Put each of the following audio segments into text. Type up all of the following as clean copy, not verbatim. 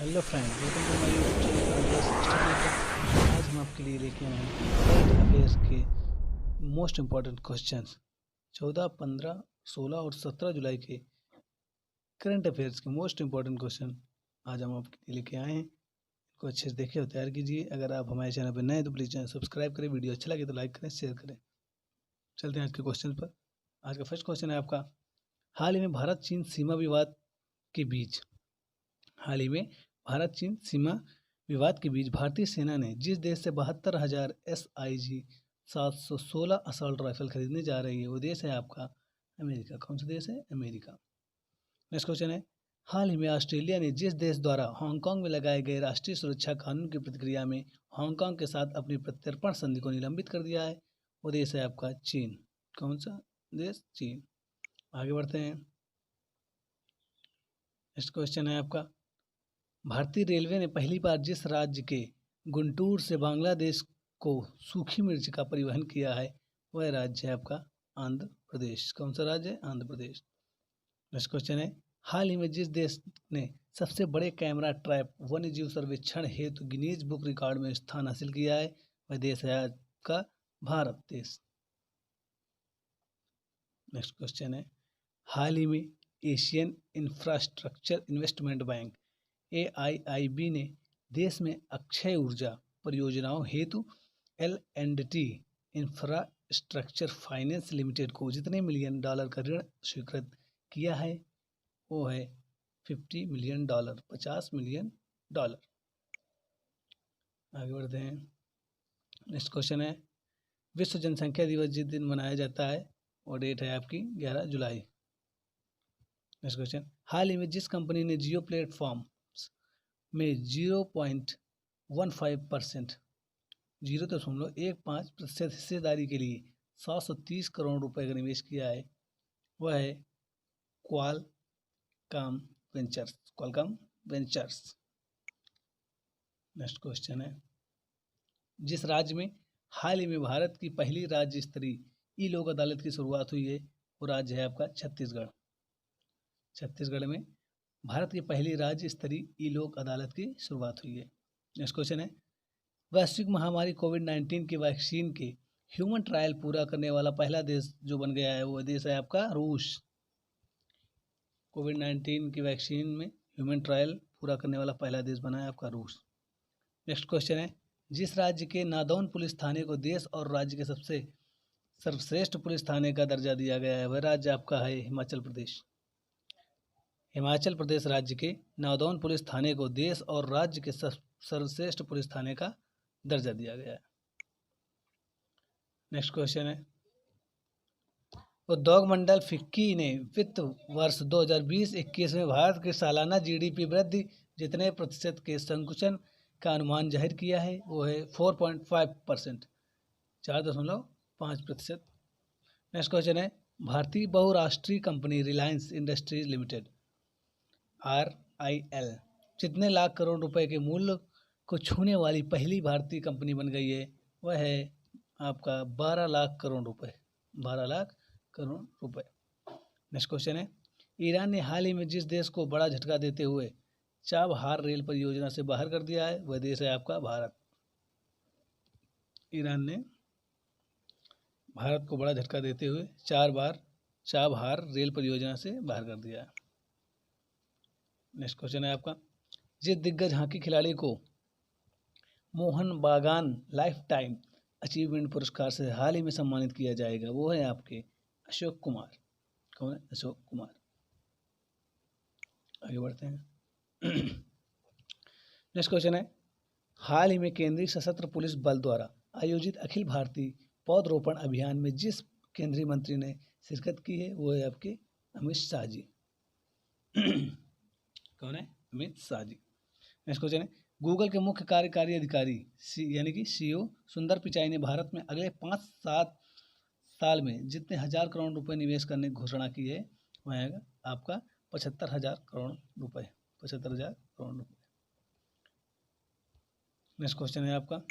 Hello friend, welcome to my YouTube channel RDS study पर। आज हम आपके लिए लेके आए हैं करंट अफेयर्स के मोस्ट इम्पॉर्टेंट क्वेश्चंस। 14, 15, 16 और 17 जुलाई के करंट अफेयर्स के मोस्ट इम्पॉर्टेंट क्वेश्चन आज हम आपके लिए लेके आए हैं। इनको अच्छे से देखिए और तैयार कीजिए। अगर आप हमारे चैनल पर नए हैं तो प्लीज़ चैनल सब्सक्राइब करें, वीडियो अच्छा लगे तो लाइक करें, शेयर करें। चलते हैं आज के क्वेश्चन पर। आज का फर्स्ट क्वेश्चन है आपका, हाल ही में भारत चीन सीमा विवाद के बीच हाल ही में भारत चीन सीमा विवाद के बीच भारतीय सेना ने जिस देश से 72,000 SIG 716 असॉल्ट राइफल खरीदने जा रही है वो देश है आपका अमेरिका। कौन सा देश है? अमेरिका। नेक्स्ट क्वेश्चन है, हाल ही में ऑस्ट्रेलिया ने जिस देश द्वारा हांगकांग में लगाए गए राष्ट्रीय सुरक्षा कानून की प्रतिक्रिया में हांगकांग के साथ अपनी प्रत्यर्पण संधि को निलंबित कर दिया है वो देश है आपका चीन। कौन सा देश? चीन। आगे बढ़ते हैं। नेक्स्ट क्वेश्चन है आपका, भारतीय रेलवे ने पहली बार जिस राज्य के गुंटूर से बांग्लादेश को सूखी मिर्च का परिवहन किया है वह राज्य है आपका आंध्र प्रदेश। कौन सा राज्य है? आंध्र प्रदेश। नेक्स्ट क्वेश्चन है, हाल ही में जिस देश ने सबसे बड़े कैमरा ट्रैप वन्यजीव सर्वेक्षण हेतु गिनीज बुक रिकॉर्ड में स्थान हासिल किया है वह देश है आपका भारत देश। नेक्स्ट क्वेश्चन है, हाल ही में Asian infrastructure investment bank AIIB ने देश में अक्षय ऊर्जा परियोजनाओं हेतु L&T इंफ्रास्ट्रक्चर फाइनेंस लिमिटेड को जितने मिलियन डॉलर का ऋण स्वीकृत किया है वो है $50 मिलियन, $50 मिलियन। आगे बढ़ते हैं। नेक्स्ट क्वेश्चन है, विश्व जनसंख्या दिवस जिस दिन मनाया जाता है और डेट है आपकी 11 जुलाई। नेक्स्ट क्वेश्चन, हाल ही में जिस कंपनी ने जियो प्लेटफॉर्म में 0.15% 0.15% हिस्सेदारी के लिए 730 करोड़ रुपए का निवेश किया है वह है क्वालकॉम वेंचर्स। नेक्स्ट क्वेश्चन है, जिस राज्य में हाल ही में भारत की पहली राज्य स्तरीय ई लोक अदालत की शुरुआत हुई है वो राज्य है आपका छत्तीसगढ़। छत्तीसगढ़ में भारत की पहली राज्य स्तरीय ई लोक अदालत की शुरुआत हुई है। नेक्स्ट क्वेश्चन है, वैश्विक महामारी कोविड-19 की वैक्सीन के ह्यूमन ट्रायल पूरा करने वाला पहला देश जो बन गया है वो देश है आपका रूस। कोविड-19 की वैक्सीन में ह्यूमन ट्रायल पूरा करने वाला पहला देश बना है आपका रूस। नेक्स्ट क्वेश्चन है, जिस राज्य के नादौन पुलिस थाने को देश और राज्य के सबसे सर्वश्रेष्ठ पुलिस थाने का दर्जा दिया गया है वह राज्य आपका है हिमाचल प्रदेश। हिमाचल प्रदेश राज्य के नादौन पुलिस थाने को देश और राज्य के सर्वश्रेष्ठ पुलिस थाने का दर्जा दिया गया है। नेक्स्ट क्वेश्चन है, उद्योग मंडल फिक्की ने वित्त वर्ष 2020-21 में भारत के सालाना GDP वृद्धि जितने प्रतिशत के संकुचन का अनुमान जाहिर किया है वो है 4.5%, 4.5%। नेक्स्ट क्वेश्चन है, भारतीय बहुराष्ट्रीय company Reliance industries limited RIL जितने लाख करोड़ रुपए के मूल्य को छूने वाली पहली भारतीय कंपनी बन गई है वह है आपका 12 लाख करोड़ रुपए, 12 लाख करोड़ रुपए। नेक्स्ट क्वेश्चन है, ईरान ने हाल ही में जिस देश को बड़ा झटका देते हुए चाबहार रेल परियोजना से बाहर कर दिया है वह देश है आपका भारत। ईरान ने भारत को बड़ा झटका देते हुए 4 बार चाबहार रेल परियोजना से बाहर कर दिया है। नेक्स्ट क्वेश्चन है आपका, जिस दिग्गज हॉकी खिलाड़ी को मोहन बागान लाइफ टाइम अचीवमेंट पुरस्कार से हाल ही में सम्मानित किया जाएगा वो है आपके अशोक कुमार। कौन है? अशोक कुमार। आगे बढ़ते हैं। नेक्स्ट क्वेश्चन है, हाल ही में केंद्रीय सशस्त्र पुलिस बल द्वारा आयोजित अखिल भारतीय पौधरोपण अभियान में जिस केंद्रीय मंत्री ने शिरकत की है वो है आपके अमित शाह जी। कौन है? अमित शाह जी। नेक्स्ट क्वेश्चन है, गूगल के मुख्य कार्यकारी अधिकारी यानी कि CEO सुंदर पिचाई ने भारत में अगले 5-7 साल में जितने 1000 करोड़ रुपए निवेश करने की घोषणा की है वह है आपका 75,000 करोड़ रुपए, 75,000 करोड़ रुपए। नेक्स्ट क्वेश्चन है आपका,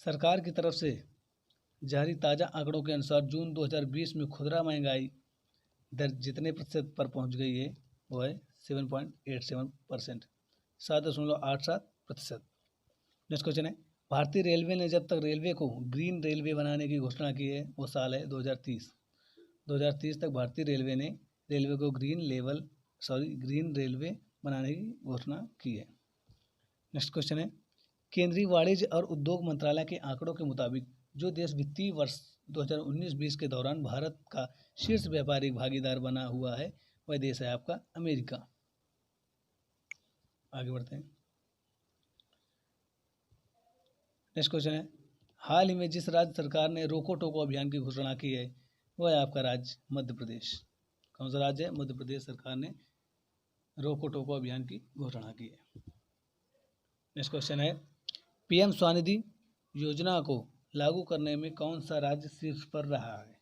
सरकार की तरफ से जारी ताज़ा आंकड़ों के अनुसार जून 2020 में खुदरा महंगाई दर जितने प्रतिशत पर पहुंच गई है वो है 7.87%, 7.87%। नेक्स्ट क्वेश्चन है, भारतीय रेलवे ने जब तक रेलवे को ग्रीन रेलवे बनाने की घोषणा की है वो साल है 2030। 2030 तक भारतीय रेलवे ने रेलवे को ग्रीन रेलवे बनाने की घोषणा की है। नेक्स्ट क्वेश्चन है, केंद्रीय वाणिज्य और उद्योग मंत्रालय के आंकड़ों के मुताबिक जो देश वित्तीय वर्ष 2019-20 के दौरान भारत का शीर्ष व्यापारिक भागीदार बना हुआ है वह देश है आपका अमेरिका। आगे बढ़ते हैं। नेक्स्ट क्वेश्चन है, हाल ही में जिस राज्य सरकार ने रोको टोको अभियान की घोषणा की है वह है आपका राज्य मध्य प्रदेश। कौन सा राज्य है? मध्य प्रदेश सरकार ने रोको टोको अभियान की घोषणा की है। नेक्स्ट क्वेश्चन है, पीएम स्वनिधि योजना को लागू करने में कौन सा राज्य शीर्ष पर रहा है?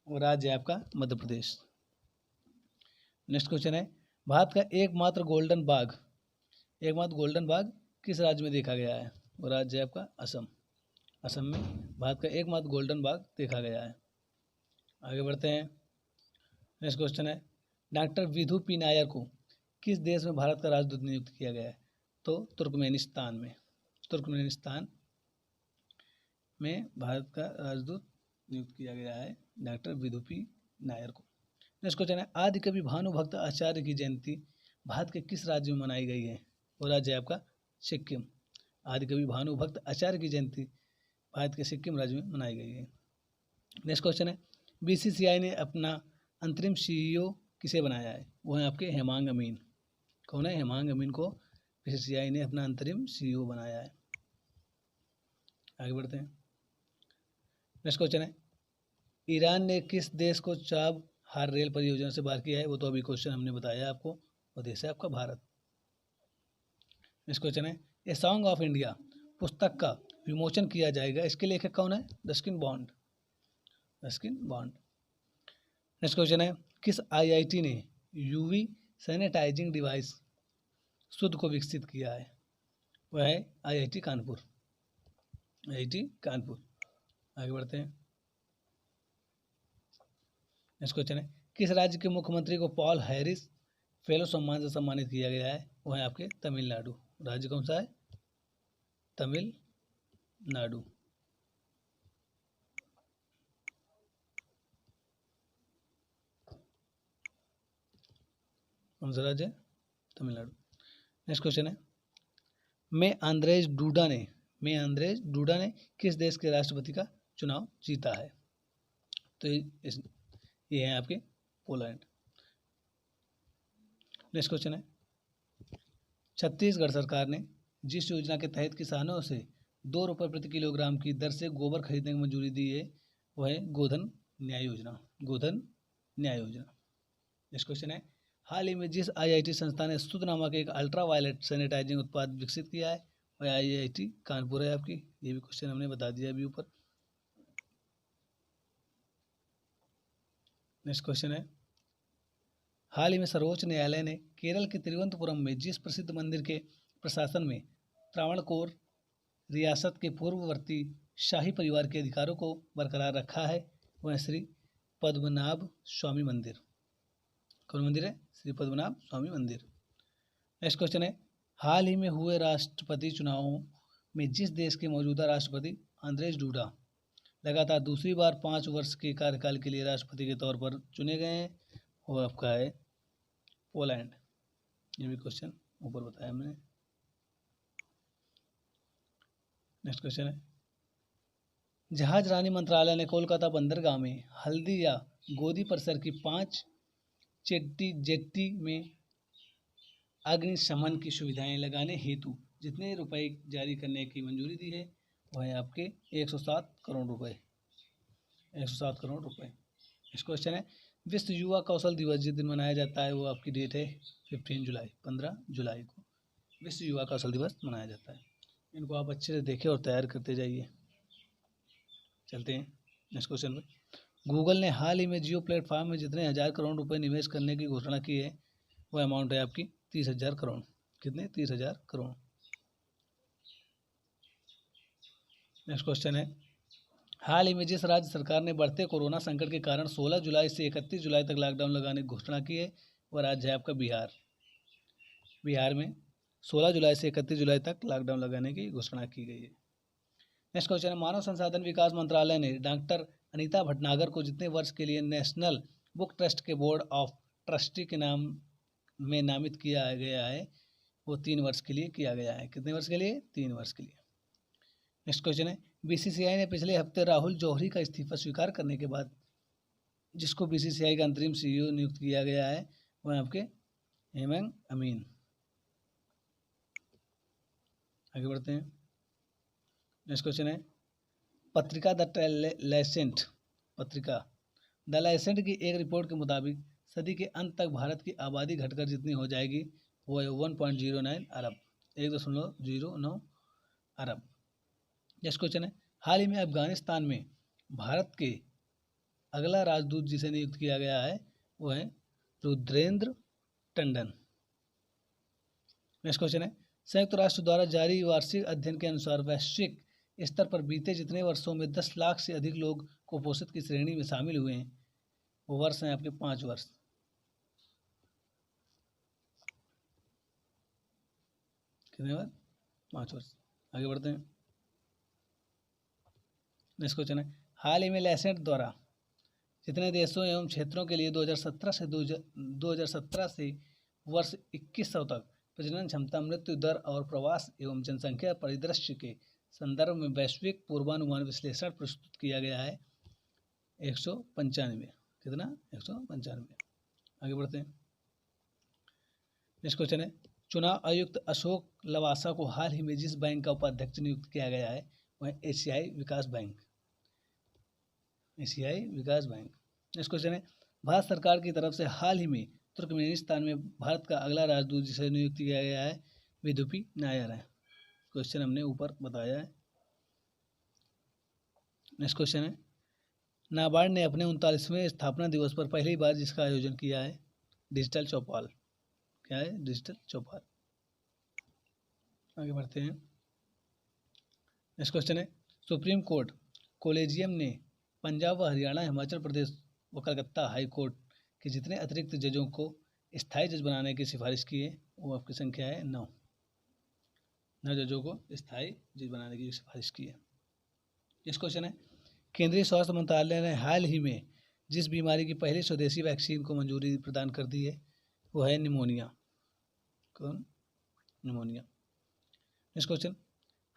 वो राज्य है आपका मध्य प्रदेश। नेक्स्ट क्वेश्चन है, भारत का एकमात्र गोल्डन बाघ किस राज्य में देखा गया है? वो राज्य है आपका असम। असम में भारत का एकमात्र गोल्डन बाघ देखा गया है। आगे बढ़ते हैं। नेक्स्ट क्वेश्चन है, डॉक्टर विधु पी नायर को किस देश में भारत का राजदूत नियुक्त किया गया है? तो तुर्कमेनिस्तान में भारत का राजदूत नियुक्त किया गया है डॉक्टर विधु पी नायर को। नेक्स्ट क्वेश्चन है, आदिकवि भानुभक्त आचार्य की जयंती भारत के किस राज्य में मनाई गई है? वो राज्य है आपका सिक्किम। आदिकवि भानुभक्त आचार्य की जयंती भारत के सिक्किम राज्य में मनाई गई है। नेक्स्ट क्वेश्चन है, बीसीसीआई ने अपना अंतरिम सीईओ किसे बनाया है? वो है आपके हेमांग अमीन। कौन है? हेमांग अमीन को बीसीसीआई ने अपना अंतरिम सीईओ बनाया है। आगे बढ़ते हैं। नेक्स्ट क्वेश्चन है, ईरान ने किस देश को चाबहार रेल परियोजना से बाहर किया है? वो तो अभी क्वेश्चन हमने बताया आपको, वो देश है आपका भारत। नेक्स्ट क्वेश्चन है, ए सॉन्ग ऑफ इंडिया पुस्तक का विमोचन किया जाएगा, इसके लेखक कौन है? Ruskin bond. नेक्स्ट क्वेश्चन है, किस आईआईटी ने यूवी सैनिटाइजिंग डिवाइस शुद्ध को विकसित किया है? वह है आईआईटी कानपुर। आगे बढ़ते हैं। नेक्स्ट क्वेश्चन है, किस राज्य के मुख्यमंत्री को पॉल हैरिस फेलो सम्मान से सम्मानित किया गया है? वह है आपके तमिलनाडु। राज्य कौन सा है? तमिलनाडु। कौन सा राज्य है? तमिलनाडु। नेक्स्ट क्वेश्चन है, में आंद्रेज डूडा ने किस देश के राष्ट्रपति का चुनाव जीता है? तो ये है आपके पोलैंड। नेक्स्ट क्वेश्चन है, छत्तीसगढ़ सरकार ने जिस योजना के तहत किसानों से 2 रुपये प्रति किलोग्राम की दर से गोबर खरीदने की मंजूरी दी है वह है गोधन न्याय योजना। नेक्स्ट क्वेश्चन है, हाल ही में जिस आईआईटी संस्था ने शुद्ध नामक एक अल्ट्रावायलेट सैनिटाइजिंग उत्पाद विकसित किया है वह आईआईटी कानपुर है आपकी। ये भी क्वेश्चन हमने बता दिया अभी ऊपर। नेक्स्ट क्वेश्चन है, हाल ही में सर्वोच्च न्यायालय ने केरल के तिरुवनंतपुरम में जिस प्रसिद्ध मंदिर के प्रशासन में त्रावणकोर रियासत के पूर्ववर्ती शाही परिवार के अधिकारों को बरकरार रखा है वह श्री पद्मनाभ स्वामी मंदिर। कौन मंदिर है? श्री पद्मनाभ स्वामी मंदिर। नेक्स्ट क्वेश्चन है, हाल ही में हुए राष्ट्रपति चुनावों में जिस देश के मौजूदा राष्ट्रपति आंद्रेज डूडा लगातार दूसरी बार 5 वर्ष के कार्यकाल के लिए राष्ट्रपति के तौर पर चुने गए हैं वो आपका है पोलैंड। ये भी क्वेश्चन ऊपर बताया हमने। नेक्स्ट क्वेश्चन है, जहाज रानी मंत्रालय ने कोलकाता बंदरगाह में हल्दी या गोदी परिसर की 5 जेट्टी में अग्निशमन की सुविधाएं लगाने हेतु जितने रुपए जारी करने की मंजूरी दी है वह है आपके 107 करोड़ रुपए। 107 करोड़ रुपए। नेक्स्ट क्वेश्चन है, विश्व युवा कौशल दिवस जिस दिन मनाया जाता है वो आपकी डेट है 15 जुलाई को विश्व युवा कौशल दिवस मनाया जाता है। इनको आप अच्छे से देखें और तैयार करते जाइए। चलते हैं नेक्स्ट क्वेश्चन पे। गूगल ने हाल ही में जियो प्लेटफॉर्म में जितने 1000 करोड़ रुपए निवेश करने की घोषणा की है वह अमाउंट है आपकी 30,000 करोड़। कितने? 30,000 करोड़। नेक्स्ट क्वेश्चन है, हाल ही में जिस राज्य सरकार ने बढ़ते कोरोना संकट के कारण 16 जुलाई से 31 जुलाई तक लॉकडाउन लगाने की घोषणा की है वह राज्य है आपका बिहार। बिहार में 16 जुलाई से 31 जुलाई तक लॉकडाउन लगाने की घोषणा की गई है। नेक्स्ट क्वेश्चन है, मानव संसाधन विकास मंत्रालय ने डॉक्टर अनीता भटनागर को जितने वर्ष के लिए नेशनल बुक ट्रस्ट के बोर्ड ऑफ ट्रस्टी के नाम में नामित किया गया है, वो 3 वर्ष के लिए किया गया है। कितने वर्ष के लिए? 3 वर्ष के लिए। नेक्स्ट क्वेश्चन है, बीसीसीआई ने पिछले हफ्ते राहुल जौहरी का इस्तीफा स्वीकार करने के बाद जिसको बीसीसीआई का अंतरिम सीईओ नियुक्त किया गया है वह आपके हेमंत अमीन। आगे बढ़ते हैं। नेक्स्ट क्वेश्चन है, पत्रिका द लाइसेंट की एक रिपोर्ट के मुताबिक सदी के अंत तक भारत की आबादी घटकर जितनी हो जाएगी वो है 1.09 अरब, 1.09 अरब। नेक्स्ट क्वेश्चन है, हाल ही में अफगानिस्तान में भारत के अगला राजदूत जिसे नियुक्त किया गया है वो है रुद्रेंद्र टंडन। नेक्स्ट क्वेश्चन है, संयुक्त राष्ट्र द्वारा जारी वार्षिक अध्ययन के अनुसार वैश्विक स्तर पर बीते जितने वर्षों में 10 लाख से अधिक लोग कुपोषित की श्रेणी में शामिल हुए हैं वो वर्ष हैं आपके 5 वर्ष। कितने बार? 5 वर्ष। आगे बढ़ते हैं। नेक्स्ट क्वेश्चन है, हाल ही में लैसेंट द्वारा जितने देशों एवं क्षेत्रों के लिए 2017 से वर्ष 2100 तक प्रजनन क्षमता, मृत्यु दर और प्रवास एवं जनसंख्या परिदृश्य के संदर्भ में वैश्विक पूर्वानुमान विश्लेषण प्रस्तुत किया गया है 195। कितना? 195। आगे बढ़ते हैं। नेक्स्ट क्वेश्चन है, चुनाव आयुक्त अशोक लवासा को हाल ही में जिस बैंक का उपाध्यक्ष नियुक्त किया गया है वह एशियाई विकास बैंक। नेक्स्ट क्वेश्चन है, भारत सरकार की तरफ से हाल ही में तुर्कमेनिस्तान में भारत का अगला राजदूत जिसे नियुक्त किया गया है विदुपी नायर है। क्वेश्चन हमने ऊपर बताया है। नेक्स्ट क्वेश्चन है, नाबार्ड ने अपने 39वें स्थापना दिवस पर पहली बार जिसका आयोजन किया है डिजिटल चौपाल। क्या है? डिजिटल चौपाल। आगे बढ़ते हैं। नेक्स्ट क्वेश्चन है, सुप्रीम कोर्ट कोलेजियम ने पंजाब व हरियाणा, हिमाचल प्रदेश व कलकत्ता हाई कोर्ट के जितने अतिरिक्त जजों को स्थायी जज बनाने की सिफारिश की है वो आपकी संख्या है 9 जजों को स्थायी जज बनाने की सिफारिश की है। इस क्वेश्चन है, केंद्रीय स्वास्थ्य मंत्रालय ने हाल ही में जिस बीमारी की पहली स्वदेशी वैक्सीन को मंजूरी प्रदान कर दी है वो है निमोनिया। कौन? निमोनिया। इस क्वेश्चन,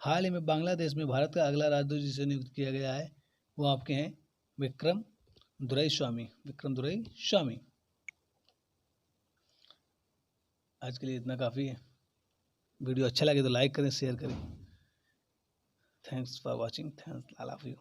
हाल ही में बांग्लादेश में भारत का अगला राजदूत जिसे नियुक्त किया गया है वो आपके हैं विक्रम दुरईस्वामी। आज के लिए इतना काफ़ी है। वीडियो अच्छा लगे तो लाइक करें, शेयर करें। Thanks for watching. Thanks all of you.